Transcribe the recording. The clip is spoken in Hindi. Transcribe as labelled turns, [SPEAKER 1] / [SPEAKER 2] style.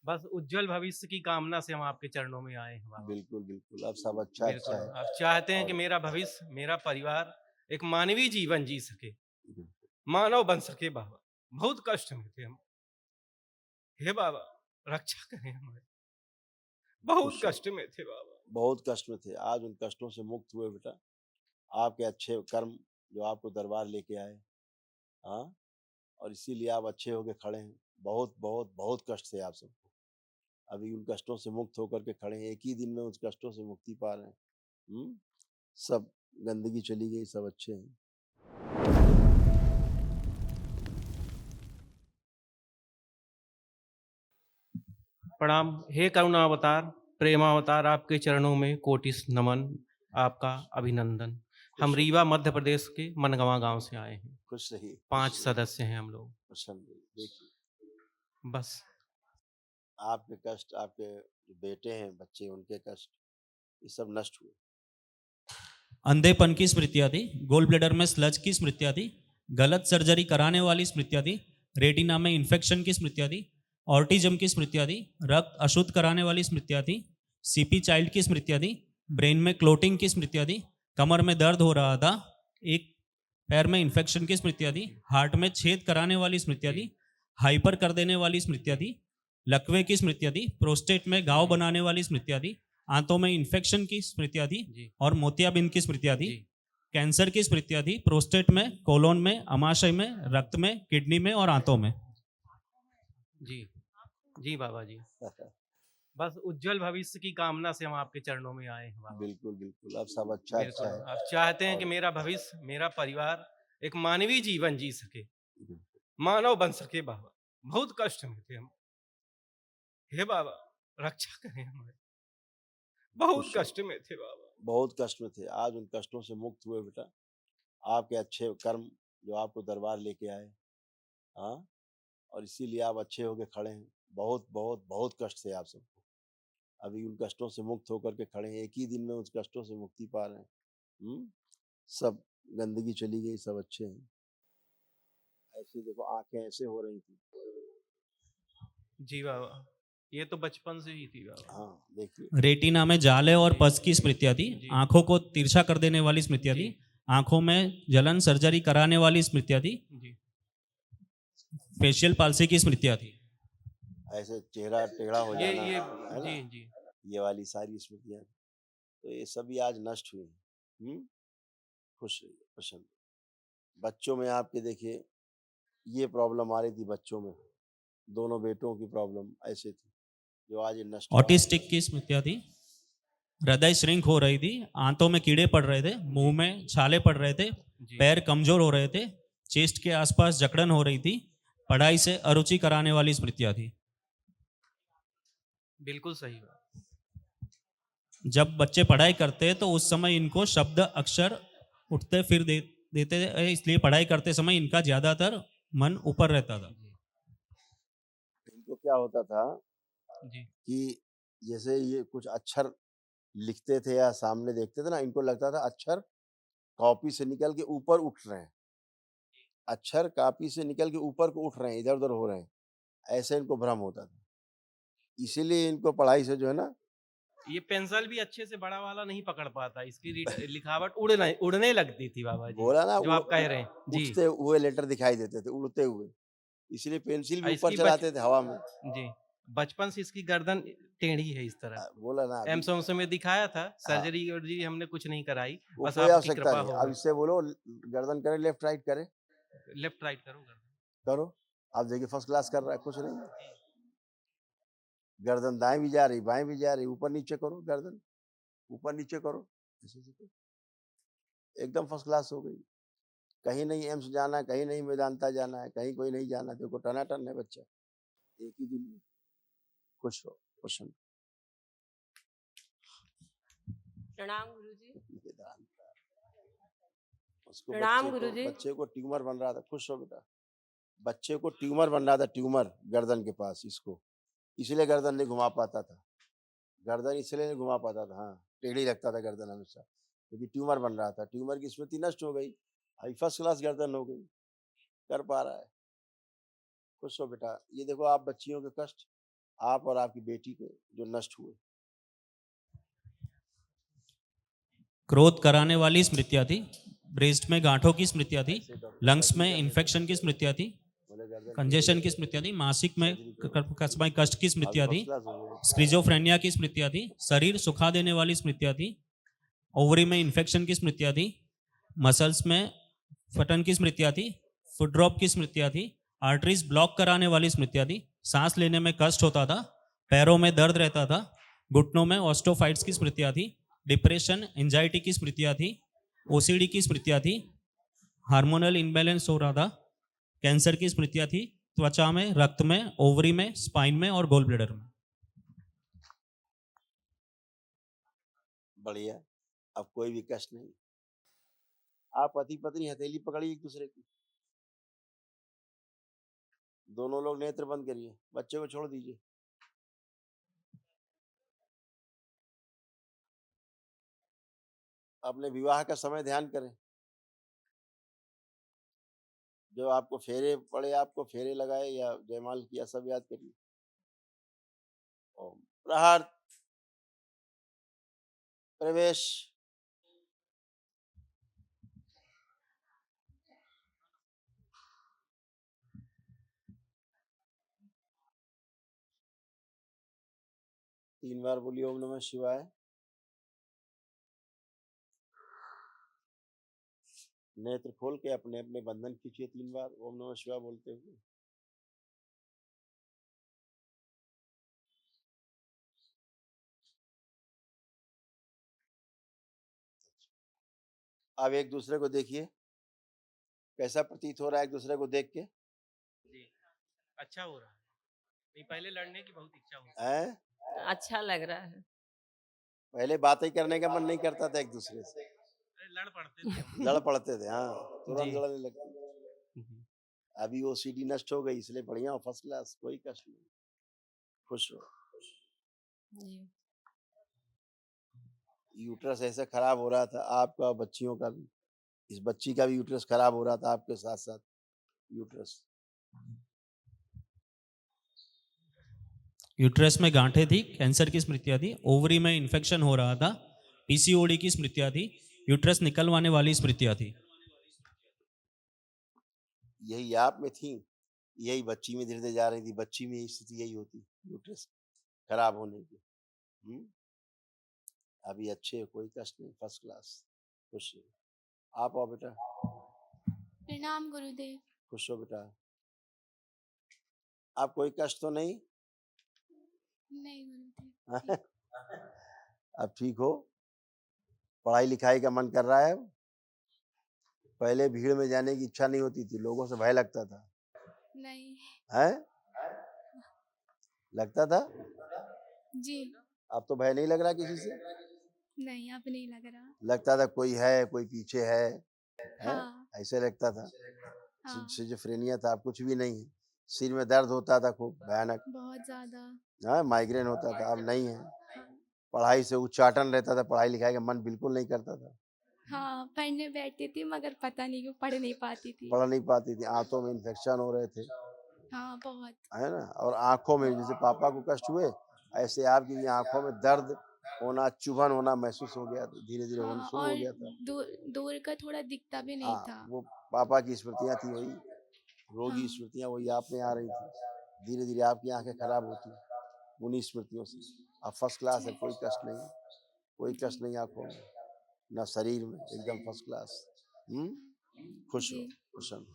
[SPEAKER 1] बस उज्जवल भविष्य की कामना से हम आपके चरणों में आए हैं बाबा।
[SPEAKER 2] बिल्कुल, बिल्कुल। अब सब अच्छा
[SPEAKER 1] बिल्कुल,
[SPEAKER 2] अच्छा है।
[SPEAKER 1] आप चाहते हैं कि
[SPEAKER 2] और
[SPEAKER 1] मेरा भविष्य, मेरा परिवार एक मानवीय जीवन जी सके,
[SPEAKER 2] बिल्कुल,
[SPEAKER 1] मानव बन सके बाबा। बहुत कष्ट में थे हम। हे बाबा, रक्षा करें हमारी। बहुत
[SPEAKER 2] खुश रहो।
[SPEAKER 1] कष्ट में थे बाबा।
[SPEAKER 2] बहुत कष्ट में थे, आज उन कष्टों से मुक्त हुए बेटा। आपके अच्छे कर्म जो आपको दरबार लेके आए, हाँ? और इसीलिए आप अच्छे होके खड़े हैं। बहुत, बहुत, बहुत कष्ट थे आप सबको। अभी उन कष्टों से मुक्त होकर के खड़े हैं, एक ही दिन में उन कष्टों से मुक्ति पा रहे हैं। हुँ? सब गंदगी चली गई, सब अच्छे हैं।
[SPEAKER 1] प्रणाम, हे करुणावतार, प्रेमावतार, आपके चरणों में कोटिस नमन, आपका अभिनंदन। हम
[SPEAKER 2] खुश रहिए,
[SPEAKER 1] रीवा मध्य प्रदेश के मनगवां गांव से आए हैं।
[SPEAKER 2] खुश रहिए, खुश
[SPEAKER 1] 5
[SPEAKER 2] रहिए,
[SPEAKER 1] सदस्य हैं हम लोग।
[SPEAKER 2] प्रसन्न रहिए। देखिए,
[SPEAKER 1] बस।
[SPEAKER 2] आपके कष्ट, आपके जो बेटे हैं, बच्चे, उनके कष्ट, ये सब नष्ट हुए।
[SPEAKER 3] अंधेपन की स्मृतियाँ थी, गोल ब्लेडर में स्लज की स्मृतियाँ थी, गलत सर्जरी कराने वाली स्मृतियाँ थी, रेटिना में इन्फेक्शन की स्मृतियाँ थी, ऑटिज्म की स्मृतियाँ थी, रक्त अशुद्ध कराने वाली स्मृतियाँ थी, सीपी चाइल्ड की स्मृतियाँ थी, ब्रेन में क्लोटिंग की स्मृतियाँ थी, कमर में दर्द हो रहा था, एक पैर में इन्फेक्शन की स्मृतियाँ थी, हार्ट में छेद कराने वाली स्मृतियाँ थी, हाइपर कर देने वाली स्मृतियाँ थी, लकवे की स्मृतियाँ थी, प्रोस्टेट में घाव बनाने वाली स्मृतियाँ थी, आंतों में इन्फेक्शन की स्मृतियाँ थी
[SPEAKER 1] जी।
[SPEAKER 3] और मोतियाबिंद की स्मृतियाँ थी,
[SPEAKER 1] जी।
[SPEAKER 3] कैंसर की स्मृतियाँ थी, प्रोस्टेट में, कोलोन में, अमाशय में, रक्त में, किडनी में और आंतों में।
[SPEAKER 1] जी। जी बाबा जी। बस उज्जवल भविष्य की कामना से हम आपके चरणों में आए हैं बाबा।
[SPEAKER 2] बिल्कुल, बिल्कुल। अब सब अच्छा
[SPEAKER 1] बिल्कुल,
[SPEAKER 2] अच्छा है।
[SPEAKER 1] आप चाहते हैं कि
[SPEAKER 2] और
[SPEAKER 1] मेरा भविष्य, मेरा परिवार एक मानवीय जीवन जी सके,
[SPEAKER 2] बिल्कुल,
[SPEAKER 1] मानव बन सके बाबा। बहुत कष्ट में थे हम। हे बाबा, रक्षा करें हमारी। बहुत
[SPEAKER 2] खुश रहो।
[SPEAKER 1] कष्ट में थे बाबा।
[SPEAKER 2] बहुत कष्ट में थे, आज उन कष्टों से मुक्त हुए बेटा। आपके अच्छे कर्म जो आपको दरबार लेके आए, हाँ? और इसीलिए आप अच्छे होके खड़े हैं। बहुत, बहुत, बहुत कष्ट थे आप सबको। अभी उन कष्टों से मुक्त होकर के खड़े हैं, एक ही दिन में उन कष्टों से मुक्ति पा रहे हैं। हुँ? सब गंदगी चली गई, सब अच्छे हैं। ऐसे देखो, आँखें ऐसे हो रही थी।
[SPEAKER 1] जी बाबा, ये तो बचपन से ही थी बाबा।
[SPEAKER 2] हाँ, देखिए।
[SPEAKER 3] रेटिना में जाले और
[SPEAKER 1] जी।
[SPEAKER 3] पस की स्मृतियाँ थी,
[SPEAKER 1] जी।
[SPEAKER 3] आंखों को तिरछा कर देने वाली स्मृतियाँ
[SPEAKER 1] जी।
[SPEAKER 3] थी, आंखों में जलन सर्जरी कराने वाली स्मृतियाँ थी,
[SPEAKER 1] जी।
[SPEAKER 3] फेशियल पाल्सी की स्मृतियाँ थी।
[SPEAKER 2] ऐसे चेहरा टेढ़ा हो जाना,
[SPEAKER 1] ये
[SPEAKER 2] है ना?
[SPEAKER 1] जी, जी।
[SPEAKER 2] ये वाली सारी स्मृतियाँ, तो ये सभी आज नष्ट हुई हैं। हुँ? खुश रहिए, प्रसन्न रहिए। बच्चों में आपके देखिए, ये प्रॉब्लम आ रही थी बच्चों में, दोनों बेटों की प्रॉब्लम ऐसे थी, जो आज ये नष्ट हुई।
[SPEAKER 3] ऑटिस्टिक की स्मृतियाँ थी, हृदय श्रिंक हो रही थी, आंतों में कीड़े पड़ रहे थे, मुंह में छाले पड़ रहे थे,
[SPEAKER 1] जी।
[SPEAKER 3] पैर कमजोर हो रहे थे, चेस्ट के आसपास जकड़न हो रही थी, पढ़ाई से अरुचि कराने वाली स्मृतियाँ थी।
[SPEAKER 1] बिल्कुल सही बात।
[SPEAKER 3] जब बच्चे पढ़ाई करते हैं तो उस समय इनको शब्द अक्षर उठते फिर देते हैं, इसलिए पढ़ाई करते समय इनका ज्यादातर मन ऊपर रहता था।
[SPEAKER 1] जी।
[SPEAKER 2] इनको क्या होता था
[SPEAKER 1] जी।
[SPEAKER 2] कि जैसे ये कुछ अक्षर लिखते थे या सामने देखते थे ना, इनको लगता था अक्षर कॉपी से निकल के ऊपर उठ रहे हैं। अक्षर कॉपी से निकल के ऊपर को उठ रहे हैं, इधर-उधर हो रहे हैं, ऐसे इनको भ्रम होता था। इसीलिए इनको पढ़ाई से जो है ना,
[SPEAKER 1] ये पेंसिल भी अच्छे से बड़ा वाला नहीं पकड़ पाता, इसकी लिखावट उड़ने लगती थी बाबा जी,
[SPEAKER 2] बोला ना
[SPEAKER 1] जो आप कह रहे हैं। जी।
[SPEAKER 2] उठते हुए लेटर दिखाई देते थे, उड़ते हुए। इसलिए पेंसिल भी ऊपर
[SPEAKER 1] इसकी
[SPEAKER 2] चलाते थे हवा में।
[SPEAKER 1] जी, बचपन से इसकी गर्दन टेढ़ी है इस तरह।
[SPEAKER 2] बोला ना अभी।
[SPEAKER 1] एम्स-वेम्स में दिखाया था,
[SPEAKER 2] हाँ,
[SPEAKER 1] सर्जरी-वर्जरी हमने कुछ नहीं कराई,
[SPEAKER 2] वो
[SPEAKER 1] बस
[SPEAKER 2] कोई
[SPEAKER 1] आपकी
[SPEAKER 2] आवश्यकता
[SPEAKER 1] कृपा
[SPEAKER 2] नहीं।
[SPEAKER 1] हो
[SPEAKER 2] अब
[SPEAKER 1] गई।
[SPEAKER 2] इससे बोलो गर्दन करे, लेफ्ट राइट करे,
[SPEAKER 1] लेफ्ट राइट करो गर्दन।
[SPEAKER 2] करो। आप देखिए फर्स्ट क्लास कर रहा है, कुछ नहीं। गर्दन दाएँ भी जा रही, बाएँ भी जा रही, ऊपर-नीचे करो गर्दन, ऊपर-नीचे करो। ऐसे-ऐसे करो। एकदम फर्स्ट क्लास हो गई। कहीं नहीं एम्स जाना है, कहीं नहीं मेदांता जाना है, कहीं कोई नहीं जाना है, देखो टनाटन है बच्चा। एक ही दिन में खुश रहो, प्रसन्न
[SPEAKER 4] प्रणाम गुरुजी।
[SPEAKER 2] वेदांता। उसको
[SPEAKER 4] प्रणाम गुरुजी।
[SPEAKER 2] बच्चे को ट्यूमर बन रहा था, खुश रहो बेटा। बच्चे को ट्यूमर बन रहा था, ट्यूमर गर्दन के पास इसको, इसलिए गर्दन नहीं घुमा पाता था। गर्दन इसलिए नहीं घुमा पाता था, हाँ, टेढ़ी रखता था गर्दन हमेशा, क्योंकि ट्यूमर बन रहा था। ट्यूमर की स्मृति नष्ट हो गई, अभी फर्स्ट क्लास गर्दन हो गई, कर पा रहा है। खुश हो बेटा। ये देखो आप बच्चियों के कष्ट, आप और आपकी बेटी के जो नष्ट हुए।
[SPEAKER 3] क्रोध कराने वाली स्मृतियाँ थी, ब्रेस्ट में गांठों की स्मृतियाँ थी, लंग्स में इन्फेक्शन की स्मृतियाँ थी,
[SPEAKER 2] बोले गर्दन
[SPEAKER 3] कंजेशन की स्मृतियाँ थी, मासिक में कसबाई कष्ट की स्मृतियाँ थी,
[SPEAKER 2] फर्स्ट क्लास हो गए।
[SPEAKER 3] स्क्रीजोफ्रेनिया की स्मृतियाँ थी, शरीर सुखा देने वाली स्मृतियाँ थी, ओवरी में इन्फेक्शन की स्मृतियाँ थी, मसल्स में फटन की स्मृतियाँ थी, फुट ड्रॉप की स्मृतियाँ थी, आर्टरीज ब्लॉक कराने वाली स्मृतियाँ थी, सांस लेने में कष्ट होता था, पैरों में दर्द रहता था, घुटनों में ऑस्टोफाइट्स की स्मृतियाँ थी, डिप्रेशन एंजाइटी की स्मृतियाँ थी, ओसीडी की स्मृतियाँ थी, हार्मोनल इम्बैलेंस हो रहा था, कैंसर की स्मृतियाँ थी, त्वचा में, रक्त में, ओवरी में, स्पाइन में और गोल ब्लैडर में।
[SPEAKER 2] बढ़िया, अब कोई भी कष्ट नहीं। आप पति पत्नी हथेली पकड़िए एक दूसरे की, दोनों लोग नेत्र बंद करिए, बच्चे को छोड़ दीजिए। अपने विवाह का समय ध्यान करें। जो आपको फेरे पड़े, आपको फेरे लगाए या जयमाल किया, सब याद करिए। ओम प्रहार प्रवेश। तीन बार बोलिए ओम नमः शिवाय। नेत्र खोल के अपने अपने बंधन खींचिए 3 बार ओम नमः शिवाय बोलते हुए। अब एक दूसरे को देखिए, कैसा प्रतीत हो रहा है एक दूसरे को देख के?
[SPEAKER 1] जी अच्छा हो रहा है। नहीं, पहले लड़ने की बहुत इच्छा होती
[SPEAKER 2] हैं?
[SPEAKER 4] अच्छा लग रहा है।
[SPEAKER 2] पहले बातें करने का मन नहीं करता था एक दूसरे से,
[SPEAKER 1] अरे लड़ पड़ते थे हम।
[SPEAKER 2] लड़ पड़ते थे। हाँ, तुरंत
[SPEAKER 1] जी।
[SPEAKER 2] लड़ने लगते। अभी ओसीडी नष्ट हो गई, इसलिए बढ़िया हो, फर्स्ट क्लास, कोई कष्ट नहीं, खुश हो।
[SPEAKER 4] जी।
[SPEAKER 2] यूट्रस ऐसे खराब हो रहा था आपका, बच्चियों का भी, इस बच्ची का भी यूट्रस खराब हो रहा था आपके साथ साथ यूट्रस।
[SPEAKER 3] यूट्रस में गांठें थी, कैंसर की स्मृतियाँ थी, ओवरी में इन्फेक्शन हो रहा था, पीसीओडी की स्मृतियाँ थी, यूट्रस निकलवाने वाली स्मृतियाँ थी।
[SPEAKER 2] यही आप में थी, यही बच्ची में धीरे धीरे जा रही थी, बच्ची में स्थिति यही होती, यूट्रस खराब होने की। अभी अच्छे हो, कोई कष्ट नहीं, फर्स्ट क्लास, खुश हो। आप आओ बेटा।
[SPEAKER 5] प्रणाम गुरुदेव।
[SPEAKER 2] खुश हो बेटा। आप कोई कष्ट तो नहीं?
[SPEAKER 5] नहीं गुरुदेव।
[SPEAKER 2] अब ठीक हो? पढ़ाई लिखाई का मन कर रहा है? पहले भीड़ में जाने की इच्छा नहीं होती थी, लोगों से भय लगता था।
[SPEAKER 5] नहीं।
[SPEAKER 2] है? लगता था?
[SPEAKER 5] जी।
[SPEAKER 2] अब तो भय नहीं लग रहा किसी से?
[SPEAKER 5] नहीं, अब नहीं लग रहा।
[SPEAKER 2] लगता था कोई है, कोई पीछे है?
[SPEAKER 5] हाँ।
[SPEAKER 2] ऐसे लगता था।
[SPEAKER 5] हाँ।
[SPEAKER 2] सिजोफ्रेनिया था, अब कुछ भी नहीं है। सिर में दर्द होता था खूब भयानक,
[SPEAKER 5] बहुत ज्यादा।
[SPEAKER 2] हाँ, माइग्रेन होता था, अब नहीं है।
[SPEAKER 5] हाँ।
[SPEAKER 2] पढ़ाई से उच्चाटन रहता था, पढ़ाई लिखाई का मन बिल्कुल नहीं करता था।
[SPEAKER 5] हाँ, पढ़ने बैठती थी मगर पता नहीं क्यों पढ़ नहीं पाती थी।
[SPEAKER 2] पढ़ नहीं पाती थी, आंतों में इन्फेक्शन हो रहे थे,
[SPEAKER 5] हाँ बहुत।
[SPEAKER 2] है ना, और आंखों में, जैसे पापा को कष्ट हुए ऐसे आपकी भी आंखों में दर्द होना, चुभन होना महसूस हो गया, धीरे धीरे होना
[SPEAKER 5] हाँ,
[SPEAKER 2] शुरू हो
[SPEAKER 5] और
[SPEAKER 2] गया था।
[SPEAKER 5] दूर का थोड़ा दिखता भी नहीं
[SPEAKER 2] हाँ,
[SPEAKER 5] था।
[SPEAKER 2] वो पापा की स्मृतियां थी, वही रोगी
[SPEAKER 5] हाँ।
[SPEAKER 2] स्मृतियां वही आप में आ रही थी, धीरे धीरे आपकी आंखें खराब होती उन्हीं स्मृतियों से। अब फर्स्ट क्लास है, कोई कष्ट नहीं, कोई
[SPEAKER 5] जी।
[SPEAKER 2] कष्ट नहीं आंखों में, ना शरीर में, एकदम फर्स्ट क्लास। खुश हो,
[SPEAKER 5] जी।
[SPEAKER 2] प्रसन्न।